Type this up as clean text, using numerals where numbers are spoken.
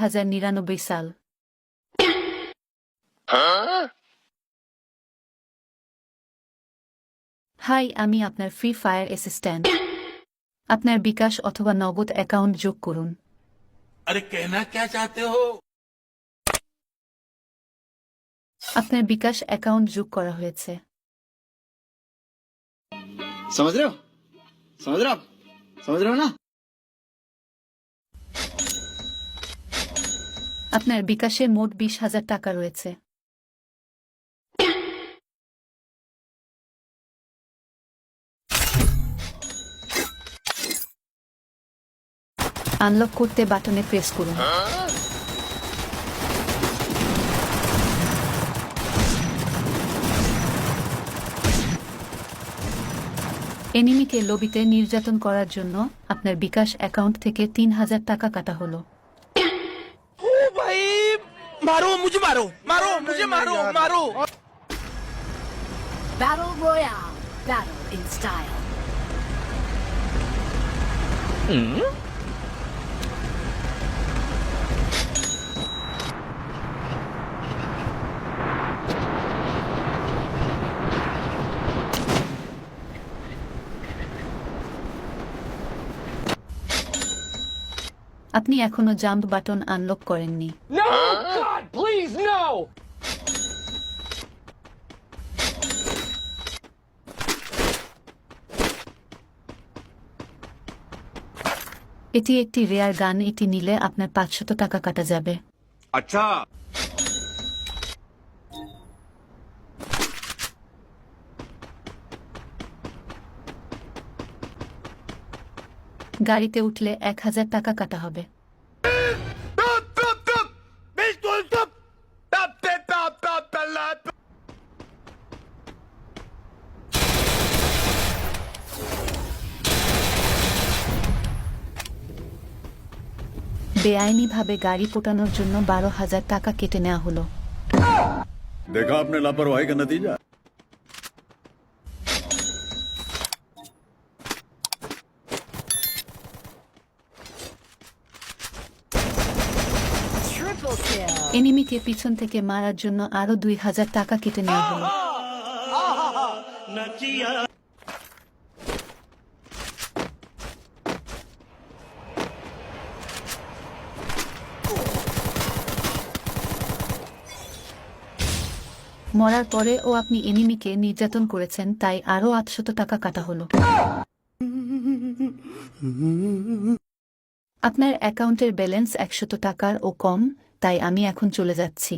2099 সাল। হাই, আমি আপনার ফ্রি ফায়ার অ্যাসিস্ট্যান্ট। আপনার বিকাশ অথবা নগদ অ্যাকাউন্ট যোগ করুন। अरे कहना क्या चाहते हो? আপনার বিকাশ অ্যাকাউন্ট যোগ করা হয়েছে। समझ रहे हो? समझ रहे हो आप? समझ रहे हो ना? আপনার বিকাশে মোট 20,000 টাকা রয়েছে। আনলক করতে বাটনে প্রেস করুন। এনিমিকে লবিতে নির্যাতন করার জন্য আপনার বিকাশ অ্যাকাউন্ট থেকে 3,000 টাকা কাটা হলো। ओ भाई मारो मुझे मारो मारो मुझे मारो मारो Battle Royale. Battle in style. আপনি এখনো জাম্প বাটন আনলক করেননি। No! God, please, no! এটি একটি রেয়ার গান, এটি নিলে আপনার 500 টাকা কাটা যাবে। अच्छा গাড়িতে উঠলে 1,000 টাকা কাটা হবে। बिल्कुल चुप तब से तब तब तल्ला বেআইনিভাবে গাড়ি পোটানোর জন্য 12,000 টাকা কেটে নেওয়া হলো। देखा आपने लापरवाही का नतीजा। Triple kill. এনিমিকে পিছন থেকে মারার জন্য আরো 2,000 টাকা কেটে নেওয়া হলো। মরার পরে ও আপনি এনিমিকে নির্যাতন করেছেন, তাই আরো 800 টাকা কাটা হলো। আপনার অ্যাকাউন্টের ব্যালেন্স 100 টাকার ও কম, তাই আমি এখন চলে যাচ্ছি।